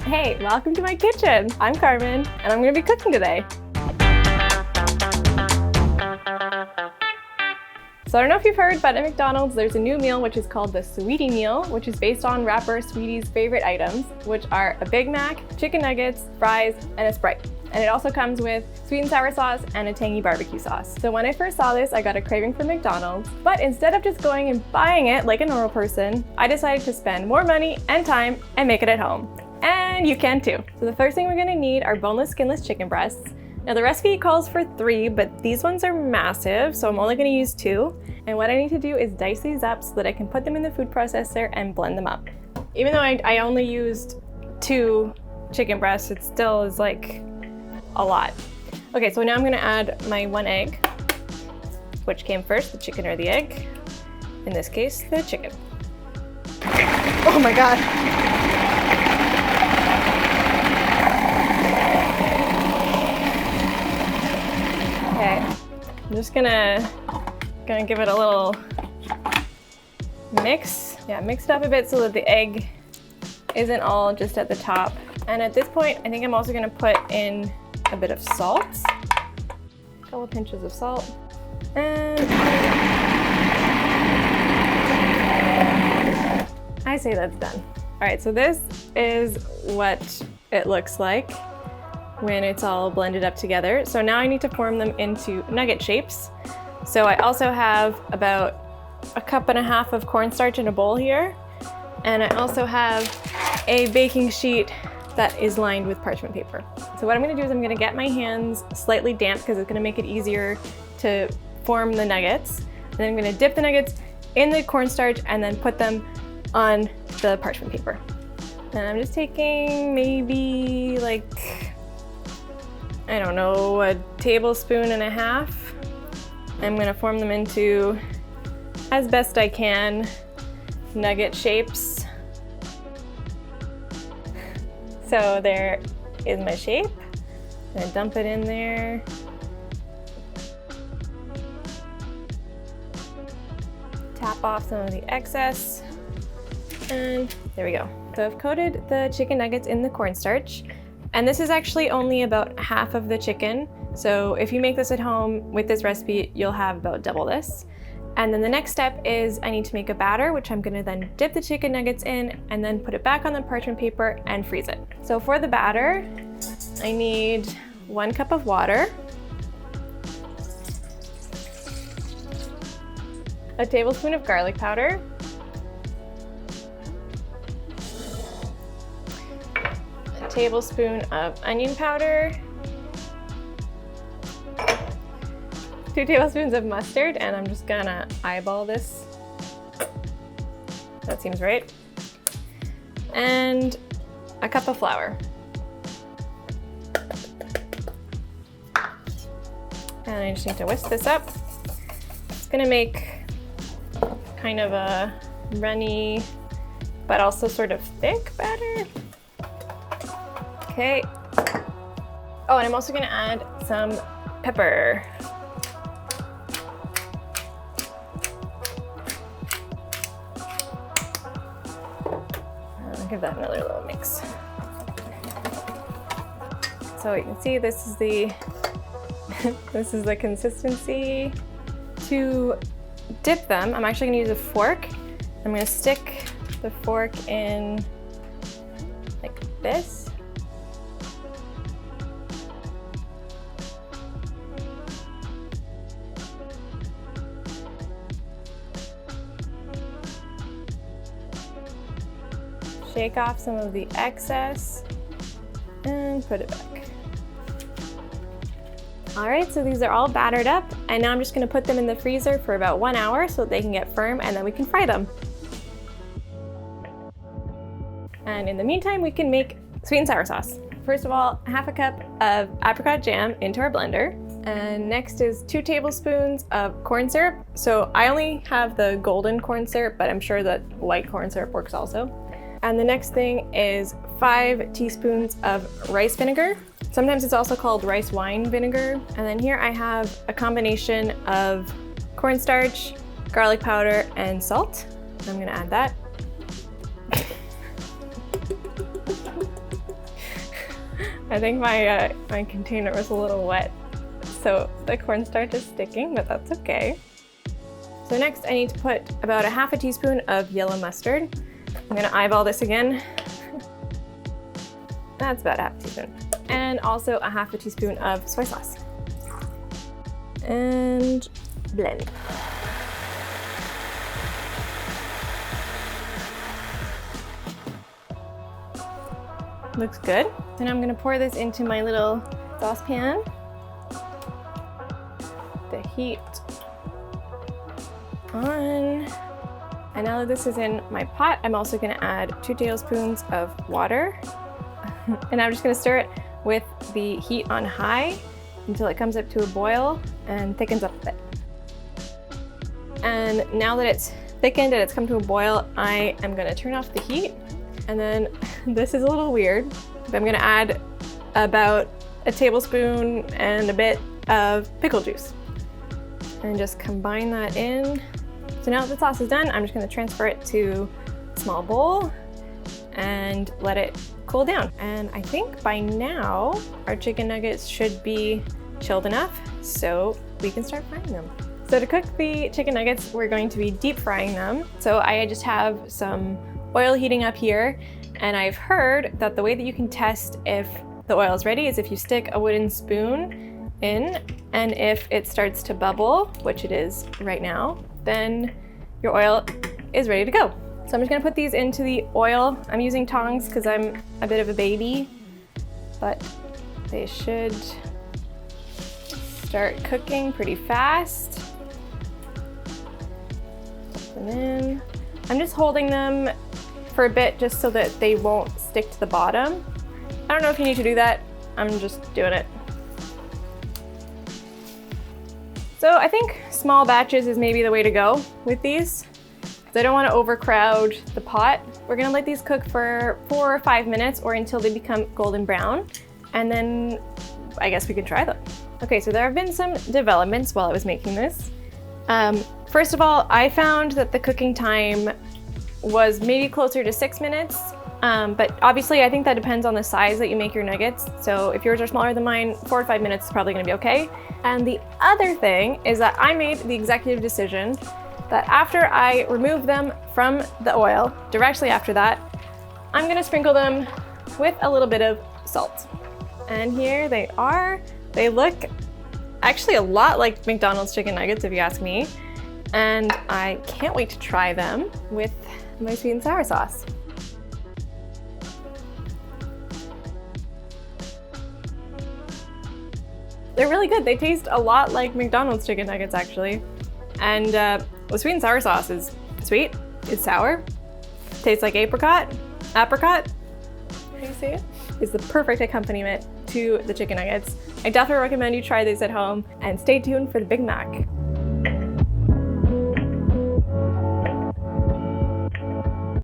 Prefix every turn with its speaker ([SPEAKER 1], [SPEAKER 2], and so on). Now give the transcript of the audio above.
[SPEAKER 1] Hey, welcome to my kitchen. I'm Carmen, and I'm gonna be cooking today. So I don't know if you've heard, but at McDonald's there's a new meal which is called the Sweetie Meal, which is based on rapper Sweetie's favorite items, which are a Big Mac, chicken nuggets, fries, and a Sprite. And it also comes with sweet and sour sauce and a tangy barbecue sauce. So when I first saw this, I got a craving for McDonald's, but instead of just going and buying it like a normal person, I decided to spend more money and time and make it at home. And you can too. So the first thing we're gonna need are boneless, skinless chicken breasts. Now the recipe calls for 3, but these ones are massive, so I'm only gonna use 2. And what I need to do is dice these up so that I can put them in the food processor and blend them up. Even though I only used 2 chicken breasts, it still is like a lot. Okay, so now I'm gonna add my 1 egg. Which came first, the chicken or the egg? In this case, the chicken. Oh my God. Okay, I'm just gonna give it a little mix. Yeah, mix it up a bit so that the egg isn't all just at the top. And at this point, I think I'm also gonna put in a bit of salt. A couple pinches of salt. And I say that's done. All right, so this is what it looks like when it's all blended up together. So now I need to form them into nugget shapes. So I also have about 1.5 cups of cornstarch in a bowl here. And I also have a baking sheet that is lined with parchment paper. So what I'm gonna do is I'm gonna get my hands slightly damp because it's gonna make it easier to form the nuggets. And then I'm gonna dip the nuggets in the cornstarch and then put them on the parchment paper. And I'm just taking maybe like, I don't know, 1.5 tablespoons. I'm gonna form them into, as best I can, nugget shapes. So there is my shape. I'm gonna dump it in there. Tap off some of the excess, and there we go. So I've coated the chicken nuggets in the cornstarch, and this is actually only about half of the chicken. So if you make this at home with this recipe, you'll have about double this. And then the next step is I need to make a batter, which I'm gonna then dip the chicken nuggets in and then put it back on the parchment paper and freeze it. So for the batter, I need 1 cup of water, a tablespoon of garlic powder, a tablespoon of onion powder, 2 tablespoons of mustard, and I'm just gonna eyeball this. That seems right. And 1 cup of flour. And I just need to whisk this up. It's gonna make kind of a runny, but also sort of thick batter. Okay. Oh, and I'm also gonna add some pepper. Give that another little mix. So you can see this is the this is the consistency. To dip them, I'm actually gonna use a fork. I'm gonna stick the fork in like this. Shake off some of the excess and put it back. All right, so these are all battered up, and now I'm just gonna put them in the freezer for about 1 hour so that they can get firm, and then we can fry them. And in the meantime, we can make sweet and sour sauce. First of all, 1/2 cup of apricot jam into our blender. And next is 2 tablespoons of corn syrup. So I only have the golden corn syrup, but I'm sure that white corn syrup works also. And the next thing is 5 teaspoons of rice vinegar. Sometimes it's also called rice wine vinegar. And then here I have a combination of cornstarch, garlic powder, and salt. I'm gonna add that. I think my my container was a little wet, so the cornstarch is sticking, but that's okay. So next I need to put about a half a teaspoon of yellow mustard. I'm gonna eyeball this again. That's about a half a teaspoon. And also a half a teaspoon of soy sauce. And blend. Looks good. Then I'm gonna pour this into my little saucepan. The heat on. And now that this is in my pot, I'm also gonna add 2 tablespoons of water. And I'm just gonna stir it with the heat on high until it comes up to a boil and thickens up a bit. And now that it's thickened and it's come to a boil, I am gonna turn off the heat. And then this is a little weird, but I'm gonna add about a tablespoon and a bit of pickle juice. And just combine that in. So now that the sauce is done, I'm just gonna transfer it to a small bowl and let it cool down. And I think by now, our chicken nuggets should be chilled enough so we can start frying them. So to cook the chicken nuggets, we're going to be deep frying them. So I just have some oil heating up here, and I've heard that the way that you can test if the oil is ready is if you stick a wooden spoon in, and if it starts to bubble, which it is right now, then your oil is ready to go. So I'm just gonna put these into the oil. I'm using tongs because I'm a bit of a baby, but they should start cooking pretty fast. Put them in. I'm just holding them for a bit just so that they won't stick to the bottom. I don't know if you need to do that. I'm just doing it. So I think small batches is maybe the way to go with these. I don't want to overcrowd the pot. We're gonna let these cook for 4 or 5 minutes or until they become golden brown, and then I guess we can try them. Okay, so there have been some developments while I was making this. First of all, I found that the cooking time was maybe closer to 6 minutes, but obviously I think that depends on the size that you make your nuggets. So if yours are smaller than mine, 4 to 5 minutes is probably gonna be okay. And the other thing is that I made the executive decision that after I remove them from the oil, directly after that, I'm gonna sprinkle them with a little bit of salt. And here they are. They look actually a lot like McDonald's chicken nuggets, if you ask me. And I can't wait to try them with my sweet and sour sauce. They're really good. They taste a lot like McDonald's chicken nuggets, actually. And the sweet and sour sauce is sweet, it's sour, tastes like apricot. Can you see it? It's the perfect accompaniment to the chicken nuggets. I definitely recommend you try these at home, and stay tuned for the Big Mac.